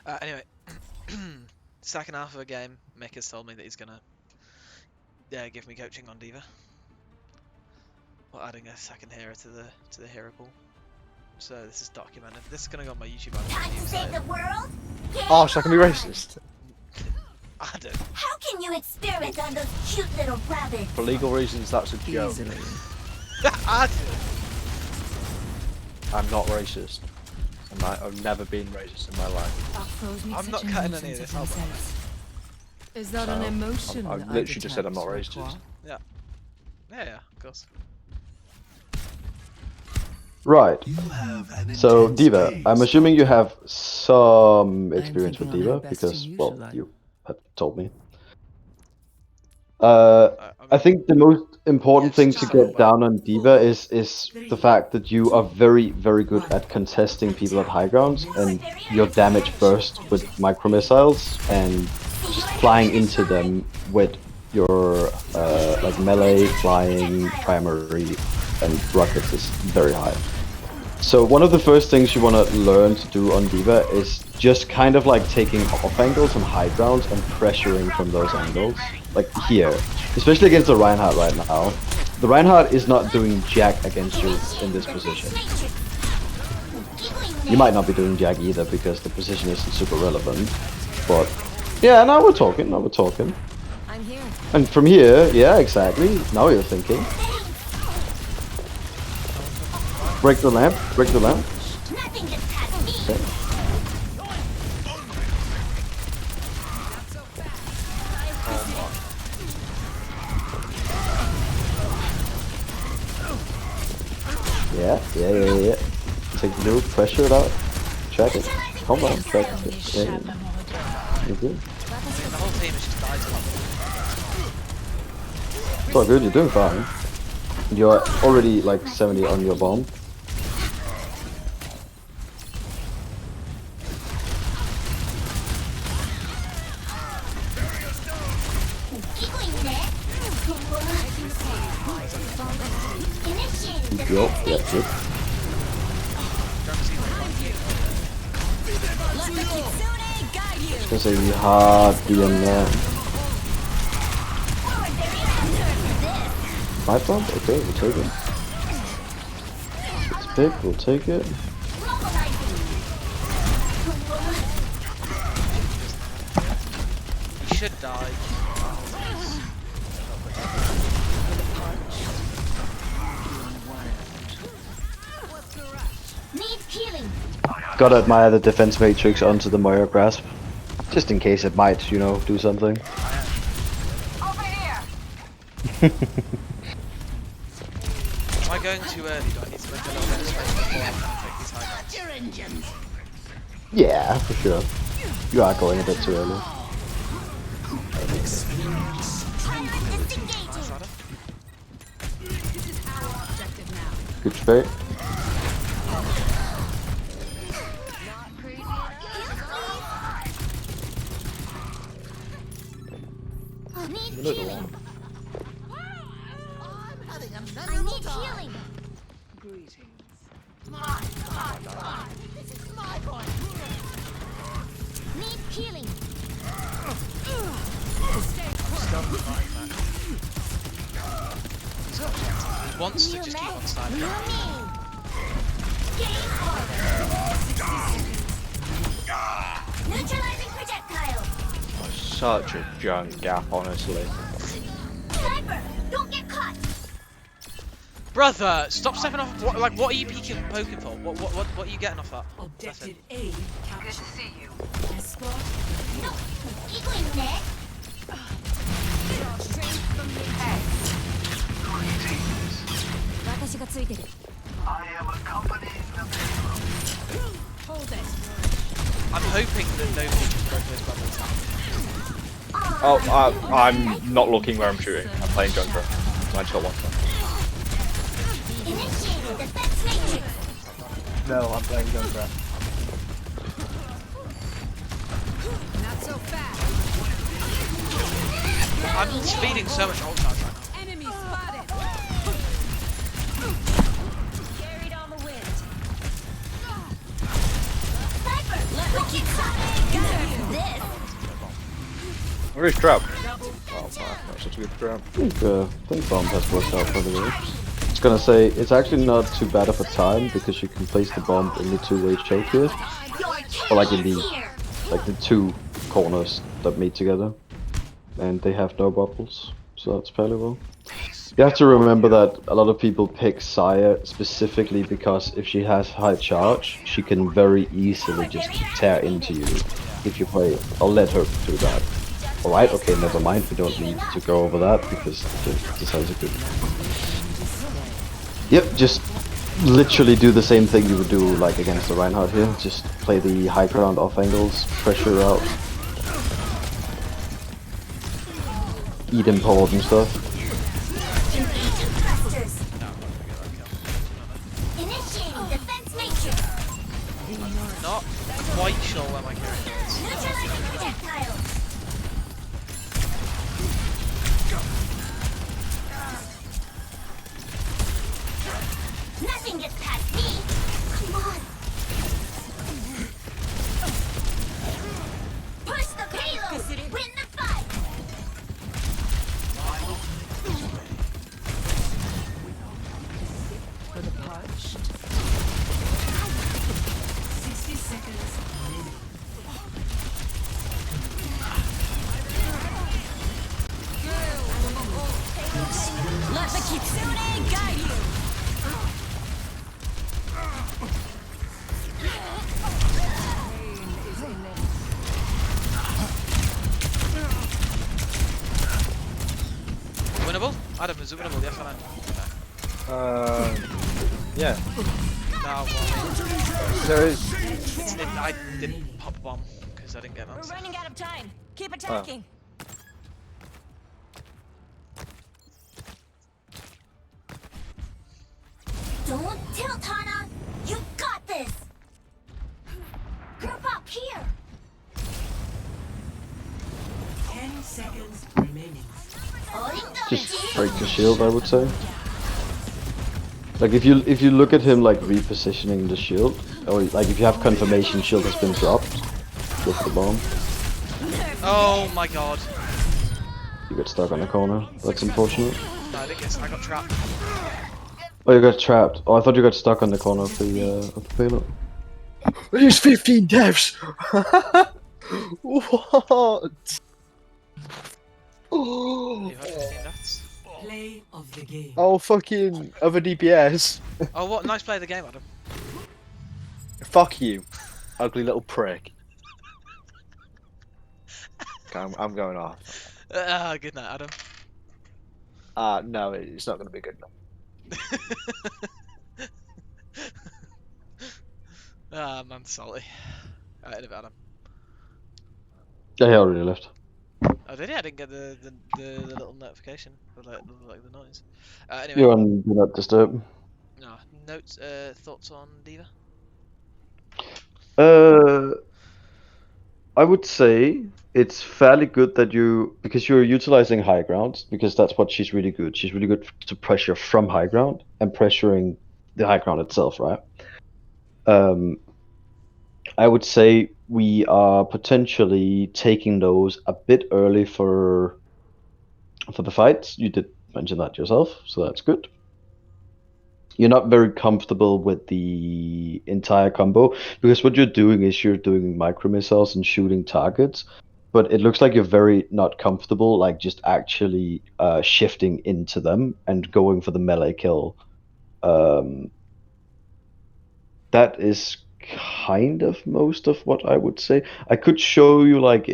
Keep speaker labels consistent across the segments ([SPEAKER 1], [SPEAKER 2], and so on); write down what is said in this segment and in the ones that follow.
[SPEAKER 1] Anyway, second half of the game, Mick has told me that he's gonna give me coaching on Diva. Or adding a second hero to the hero pool. So this is documented. This is gonna go on my YouTube.
[SPEAKER 2] Time to save the world?
[SPEAKER 3] Oh, so I can be racist.
[SPEAKER 1] Adam.
[SPEAKER 2] How can you experiment on those cute little rabbits?
[SPEAKER 3] For legal reasons, that's a joke.
[SPEAKER 1] Adam.
[SPEAKER 3] I'm not racist. I've never been racist in my life.
[SPEAKER 1] I'm not cutting any of this out.
[SPEAKER 4] Is that an emotion?
[SPEAKER 3] I literally just said I'm not racist.
[SPEAKER 1] Yeah. Yeah, of course.
[SPEAKER 5] Right. So Diva, I'm assuming you have some experience with Diva because, well, you have told me. I think the most important thing to get down on Diva is the fact that you are very, very good at contesting people at high grounds, and your damage burst with micro missiles and just flying into them with your like melee, flying, primary, and rockets is very high. So one of the first things you want to learn to do on Diva is just kind of like taking off angles on high grounds and pressuring from those angles. Like here, especially against the Reinhardt right now. The Reinhardt is not doing jack against you in this position. You might not be doing jack either because the position isn't super relevant. But yeah, now we're talking,
[SPEAKER 4] I'm here.
[SPEAKER 5] And from here, yeah, exactly. Now you're thinking. Break the lamp, break the lamp.
[SPEAKER 2] Nothing can pass me.
[SPEAKER 5] Okay. Yeah. Take the loop, pressure it out. Check it. Hold on, check it. Yeah. You're good.
[SPEAKER 1] The whole team has just died to
[SPEAKER 5] It's all good, you're doing fine. You're already like 70 on your bomb. Go. Yeah, good. It's gonna say you hard DM there. My bomb? Okay, we'll take it. Let's pick, we'll take it.
[SPEAKER 1] He should die.
[SPEAKER 5] Gotta admire the defense matrix onto the Moira grasp. Just in case it might, you know, do something.
[SPEAKER 2] Over here.
[SPEAKER 1] Am I going too early? Do I need to make a little bit of space before I take these high grounds?
[SPEAKER 5] Yeah, for sure. You are going a bit too early. Good spade.
[SPEAKER 2] Little one. I need healing.
[SPEAKER 4] Greetings.
[SPEAKER 2] This is my point. Need healing.
[SPEAKER 1] He wants to just keep on standing.
[SPEAKER 2] Neutralizing projectile.
[SPEAKER 3] Such a junk gap, honestly.
[SPEAKER 2] Sniper, don't get caught.
[SPEAKER 1] Brother, stop stepping off. What are you poking for? What are you getting off that?
[SPEAKER 4] Objective A captured. Good to see you. Escort.
[SPEAKER 2] No, equaling net.
[SPEAKER 6] I am accompanying the payload.
[SPEAKER 4] Hold it.
[SPEAKER 1] I'm hoping that nobody can break those bubbles.
[SPEAKER 3] Oh, I'm not looking where I'm shooting. I'm playing Junker. I just got one shot.
[SPEAKER 2] Initiating defense matrix.
[SPEAKER 3] No, I'm playing Junker.
[SPEAKER 4] Not so fast.
[SPEAKER 1] I'm speeding so much ult charge right now.
[SPEAKER 4] Enemy spotted.
[SPEAKER 2] Carried on the wind. Sniper, let me keep shot.
[SPEAKER 3] Where is trap? Oh man, that's such a good trap.
[SPEAKER 5] I think bomb has worked out pretty well. I was gonna say, it's actually not too bad of a time because you can place the bomb in the two-way choke here. Or like in the, like the two corners that meet together. And they have no bubbles, so that's fairly well. You have to remember that a lot of people pick Saya specifically because if she has high charge, she can very easily just tear into you if you play. I'll let her do that. Alright, okay, never mind, we don't need to go over that because this has a good... Yep, just literally do the same thing you would do like against the Reinhardt here. Just play the high ground off angles, pressure out. Eat important stuff.
[SPEAKER 2] Initiating defense matrix.
[SPEAKER 1] Not quite sure where my character is.
[SPEAKER 2] Neutralizing projectile. Nothing gets past me. Come on. Push the payload. Win the fight.
[SPEAKER 4] For the punch. 60 seconds remaining.
[SPEAKER 2] Let the Kitsune guide you.
[SPEAKER 1] Winnable? Adam, is it winnable? Yes or no?
[SPEAKER 3] Yeah.
[SPEAKER 1] No, well,
[SPEAKER 3] There is.
[SPEAKER 1] I didn't pop a bomb because I didn't get an
[SPEAKER 2] We're
[SPEAKER 1] answer.
[SPEAKER 2] running out of time. Keep attacking. Don't tilt, Hana. You got this. Group up here.
[SPEAKER 4] 10 seconds remaining.
[SPEAKER 5] Just break the shield, I would say. Like if you look at him like repositioning the shield, or like if you have confirmation shield has been dropped with the bomb,
[SPEAKER 1] Oh my god.
[SPEAKER 5] you get stuck on the corner. That's unfortunate.
[SPEAKER 1] No, I didn't get. I got trapped.
[SPEAKER 5] Oh, you got trapped. Oh, I thought you got stuck on the corner of the payload.
[SPEAKER 3] There's 15 deaths! What?
[SPEAKER 1] You had 15 deaths.
[SPEAKER 4] Play of the game.
[SPEAKER 3] Oh, fucking other DPS.
[SPEAKER 1] Oh, what nice play of the game, Adam.
[SPEAKER 3] Fuck you, ugly little prick. Okay, I'm going off.
[SPEAKER 1] Good night, Adam.
[SPEAKER 3] No, it's not going to be good enough.
[SPEAKER 1] Man, salty. End of it, Adam.
[SPEAKER 5] Yeah, he already left.
[SPEAKER 1] Oh, did he? I didn't get the little notification, like the noise. Anyway,
[SPEAKER 5] You're on Do Not Disturb.
[SPEAKER 1] no notes. Thoughts on Diva?
[SPEAKER 5] I would say it's fairly good that because you're utilizing high ground, because that's what she's really good. She's really good to pressure from high ground and pressuring the high ground itself, right? I would say we are potentially taking those a bit early for the fights. You did mention that yourself, so that's good. You're not very comfortable with the entire combo because what you're doing is you're doing micro missiles and shooting targets, but it looks like you're very not comfortable like just actually shifting into them and going for the melee kill. That is kind of most of what I would say. I could show you like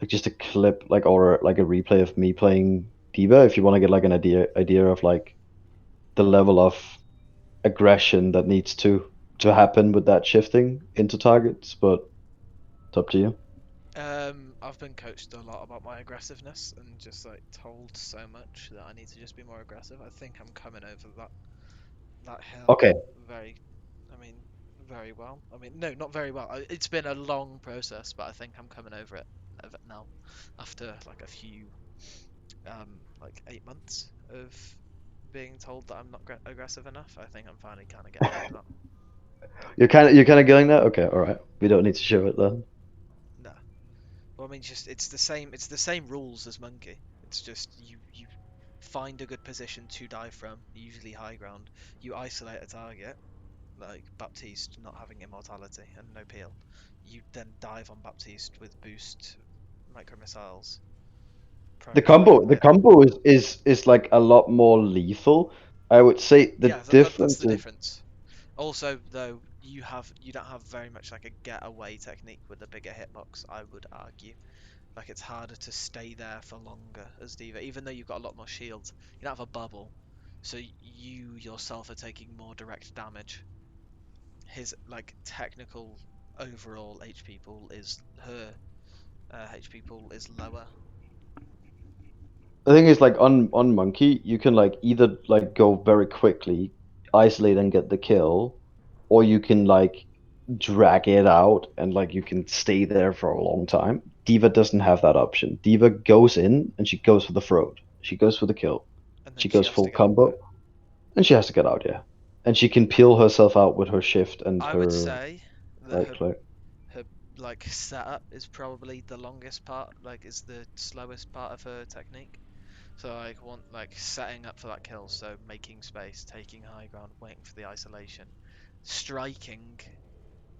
[SPEAKER 5] just a clip like or like a replay of me playing Diva if you want to get like an idea of like the level of aggression that needs to happen with that shifting into targets, but it's up to you.
[SPEAKER 1] I've been coached a lot about my aggressiveness and just like told so much that I need to just be more aggressive. I think I'm coming over that hill.
[SPEAKER 5] Okay.
[SPEAKER 1] Very well. I mean, no, not very well. It's been a long process, but I think I'm coming over it now after like a few, like 8 months of being told that I'm not aggressive enough. I think I'm finally kind of getting over that.
[SPEAKER 5] You're kind of getting that. Okay, all right. We don't need to show it then.
[SPEAKER 1] No. Well, I mean, just it's the same. It's the same rules as Monkey. It's just you find a good position to dive from, usually high ground. You isolate a target, like Baptiste not having immortality and no peel. You then dive on Baptiste with boost micro missiles.
[SPEAKER 5] The
[SPEAKER 1] Primary fire
[SPEAKER 5] combo,
[SPEAKER 1] on
[SPEAKER 5] the
[SPEAKER 1] hit.
[SPEAKER 5] combo is like a lot more lethal. I would say the
[SPEAKER 1] Yeah, that's
[SPEAKER 5] difference
[SPEAKER 1] the
[SPEAKER 5] is
[SPEAKER 1] difference. Also, though, you don't have very much like a getaway technique with a bigger hitbox. I would argue. Like it's harder to stay there for longer as Diva, even though you've got a lot more shields. You don't have a bubble, so you yourself are taking more direct damage. His like technical overall HP pool is her HP pool is lower.
[SPEAKER 5] the thing is like on Monkey, you can like either like go very quickly, isolate and get the kill, or you can like drag it out and like you can stay there for a long time. Diva doesn't have that option. Diva goes in and she goes for the throat. She goes for the kill.
[SPEAKER 1] And then
[SPEAKER 5] She
[SPEAKER 1] she
[SPEAKER 5] goes
[SPEAKER 1] has to
[SPEAKER 5] full
[SPEAKER 1] get out
[SPEAKER 5] combo
[SPEAKER 1] there.
[SPEAKER 5] and she has to get out, yeah. And she can peel herself out with her shift and
[SPEAKER 1] I would
[SPEAKER 5] her
[SPEAKER 1] say that
[SPEAKER 5] right click.
[SPEAKER 1] her like setup is probably the longest part, like is the slowest part of her technique. So like want like setting up for that kill, so making space, taking high ground, waiting for the isolation. Striking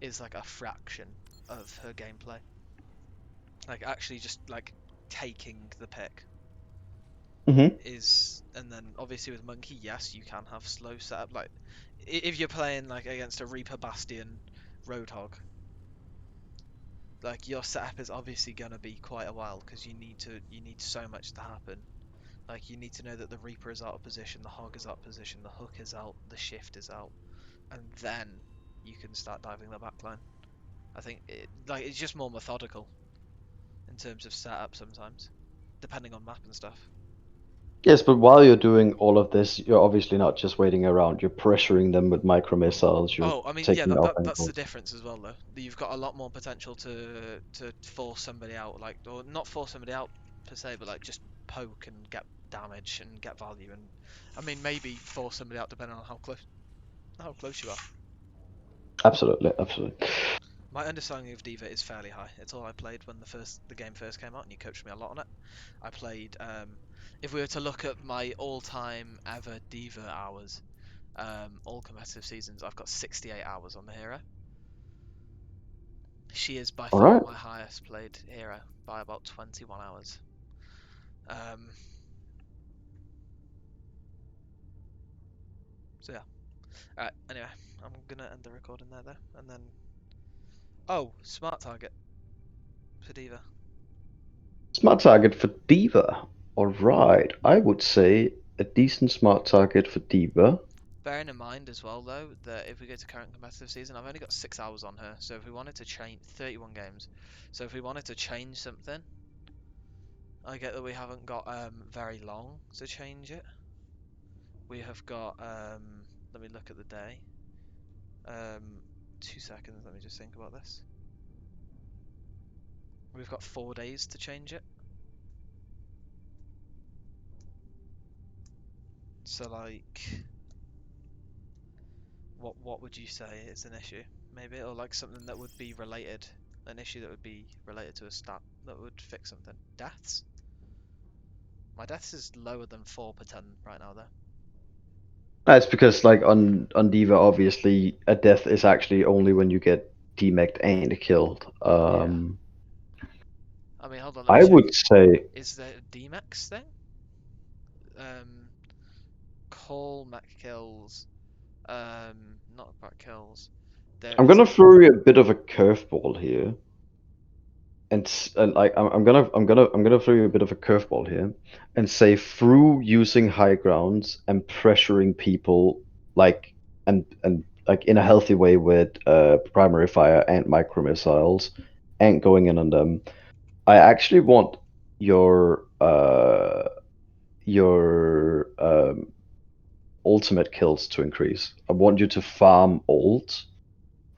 [SPEAKER 1] is like a fraction of her gameplay. Like actually just like taking the pick
[SPEAKER 5] Hmm.
[SPEAKER 1] is, and then obviously with Monkey, yes, you can have slow setup. Like if you're playing like against a Reaper Bastion Roadhog, like your setup is obviously gonna be quite a while because you need so much to happen. Like you need to know that the Reaper is out of position, the Hog is out of position, the Hook is out, the Shift is out, and then you can start diving the backline. I think it's just more methodical in terms of setup sometimes, depending on map and stuff.
[SPEAKER 5] Yes, but while you're doing all of this, you're obviously not just waiting around. You're pressuring them with micro missiles. You're
[SPEAKER 1] Oh, I mean, yeah,
[SPEAKER 5] taking off
[SPEAKER 1] that's the
[SPEAKER 5] angles.
[SPEAKER 1] difference as well, though. You've got a lot more potential to force somebody out, like, or not force somebody out per se, but like just poke and get damage and get value, and I mean maybe force somebody out depending on how close you are.
[SPEAKER 5] Absolutely, absolutely.
[SPEAKER 1] My understanding of Diva is fairly high. It's all I played when the game first came out, and you coached me a lot on it. I played. If we were to look at my all-time ever Diva hours, all competitive seasons, I've got 68 hours on the hero. She is by
[SPEAKER 5] All
[SPEAKER 1] far
[SPEAKER 5] right.
[SPEAKER 1] my highest played hero by about 21 hours. Um, so yeah. Alright, anyway, I'm gonna end the recording there though, and then oh, smart target for Diva.
[SPEAKER 5] Smart target for Diva. All right. I would say a decent smart target for Diva.
[SPEAKER 1] Bearing in mind as well though that if we go to current competitive season, I've only got 6 hours on her. So if we wanted to change 31 games, so if we wanted to change something, I get that we haven't got very long to change it. We have got let me look at the day. 2 seconds. Let me just think about this. We've got 4 days to change it. So like, what would you say is an issue? Maybe, or like something that would be related, an issue that would be related to a stat that would fix something. Deaths? My deaths is lower than 4 per 10 right now though.
[SPEAKER 5] That's because like on Diva, obviously a death is actually only when you get demeched and killed.
[SPEAKER 1] Yeah. I mean, hold on, let me
[SPEAKER 5] I
[SPEAKER 1] check.
[SPEAKER 5] would say
[SPEAKER 1] Is there a D-Max thing? Um, call mech kills. Not about kills. There
[SPEAKER 5] I'm
[SPEAKER 1] is
[SPEAKER 5] gonna
[SPEAKER 1] a
[SPEAKER 5] throw you a bit of a curveball here. And like I'm gonna throw you a bit of a curveball here and say through using high grounds and pressuring people like and like in a healthy way with primary fire and micro missiles and going in on them, I actually want your ultimate kills to increase. I want you to farm ult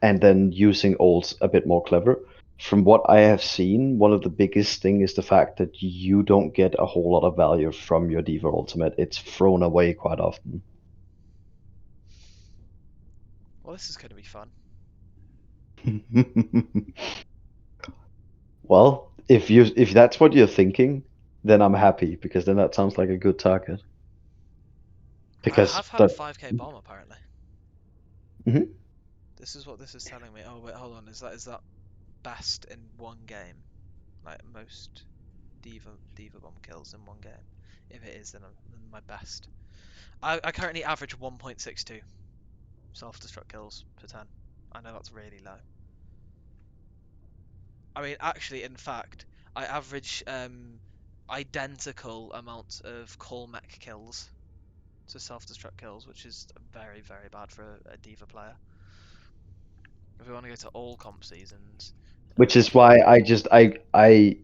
[SPEAKER 5] and then using ults a bit more clever. From what I have seen, one of the biggest thing is the fact that you don't get a whole lot of value from your Diva ultimate. It's thrown away quite often.
[SPEAKER 1] well, this is going to be fun.
[SPEAKER 5] Well, if that's what you're thinking, then I'm happy because then that sounds like a good target.
[SPEAKER 1] I
[SPEAKER 5] Because
[SPEAKER 1] have had a
[SPEAKER 5] that
[SPEAKER 1] 5k bomb apparently.
[SPEAKER 5] Mhm.
[SPEAKER 1] This is what this is telling me. Oh wait, hold on. Is that best in one game? Like most diva bomb kills in one game. If it is, then my best. I currently average 1.62 self-destruct kills per 10. I know that's really low. I mean, actually, in fact, I average identical amounts of call mech kills to self-destruct kills, which is very, very bad for a diva player. If we want to go to all comp seasons,
[SPEAKER 5] which is why I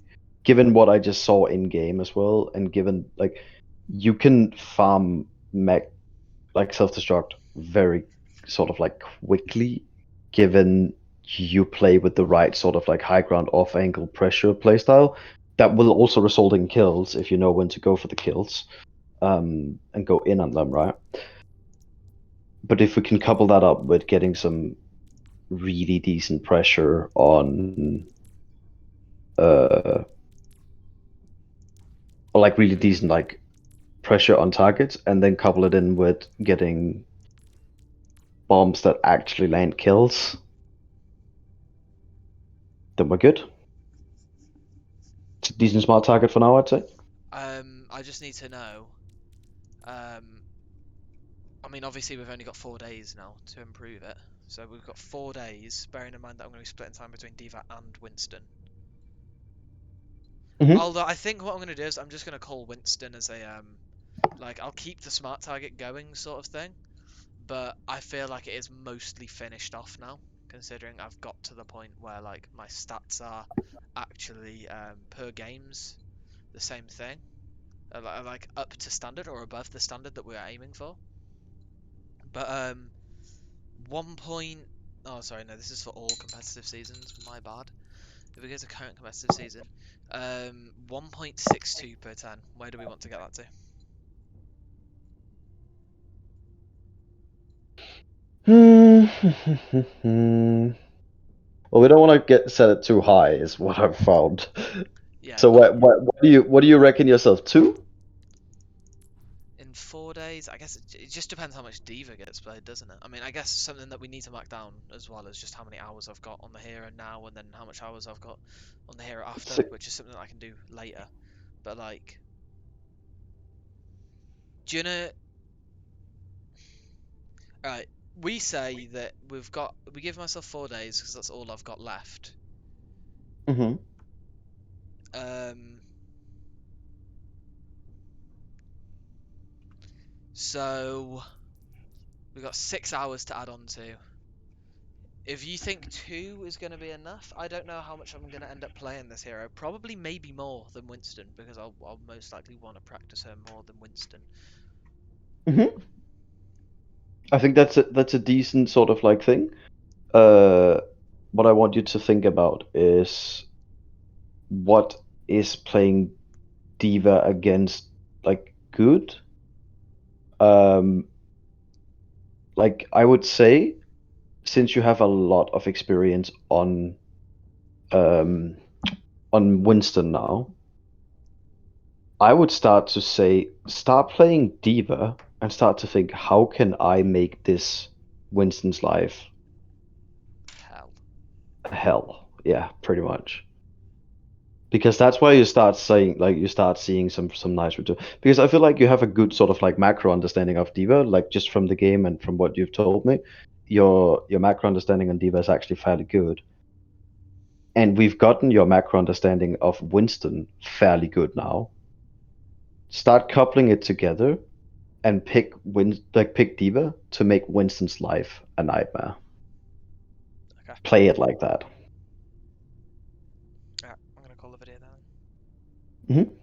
[SPEAKER 5] given what I just saw in game as well, and given like you can farm mech like self-destruct very sort of like quickly, given you play with the right sort of like high ground off angle pressure playstyle, that will also result in kills if you know when to go for the kills, and go in on them, right? But if we can couple that up with getting some really decent pressure on uh or like really decent like pressure on targets, and then couple it in with getting bombs that actually land kills, then we're good. It's a decent smart target for now, I'd say.
[SPEAKER 1] I just need to know. I mean, obviously we've only got 4 days now to improve it, so we've got 4 days. Bearing in mind that I'm going to be splitting time between Diva and Winston.
[SPEAKER 5] Mm-hmm.
[SPEAKER 1] Although I think what I'm going to do is I'm just going to call Winston as a like I'll keep the smart target going sort of thing, but I feel like it is mostly finished off now, considering I've got to the point where like my stats are actually per games the same thing, like up to standard or above the standard that we're aiming for. But 1 point. Oh, sorry, no, this is for all competitive seasons. My bad. If we go to current competitive season, 1.62 per 10. Where do we want to get that to?
[SPEAKER 5] Well, we don't want to get set it too high, is what I've found.
[SPEAKER 1] Yeah,
[SPEAKER 5] So
[SPEAKER 1] not
[SPEAKER 5] what do you reckon yourself? 2?
[SPEAKER 1] in 4 days. I guess it just depends how much Diva gets played, doesn't it? I mean, I guess something that we need to mark down as well is just how many hours I've got on the hero now, and then how much hours I've got on the hero after, which is something that I can do later. But like, do you know? Right, we say that we give myself 4 days because that's all I've got left.
[SPEAKER 5] Mm-hmm.
[SPEAKER 1] Um, so we've got 6 hours to add on to. If you think 2 is going to be enough, I don't know how much I'm going to end up playing this hero. Probably maybe more than Winston because I'll most likely want to practice her more than Winston.
[SPEAKER 5] Mm-hmm. I think that's a decent sort of like thing. Uh, what I want you to think about is what is playing Diva against like good. Um, like I would say, since you have a lot of experience um on Winston now, I would start to say start playing Diva and start to think how can I make this Winston's life
[SPEAKER 1] Hell.
[SPEAKER 5] hell? Yeah, pretty much. Because that's why you start saying like you start seeing some nice return. Because I feel like you have a good sort of like macro understanding of Diva, like just from the game and from what you've told me. Your macro understanding on Diva is actually fairly good. And we've gotten your macro understanding of Winston fairly good now. Start coupling it together and pick Diva to make Winston's life a nightmare.
[SPEAKER 1] Okay.
[SPEAKER 5] Play it like that.
[SPEAKER 1] Yeah, I'm gonna call the video then.
[SPEAKER 5] Mm-hmm.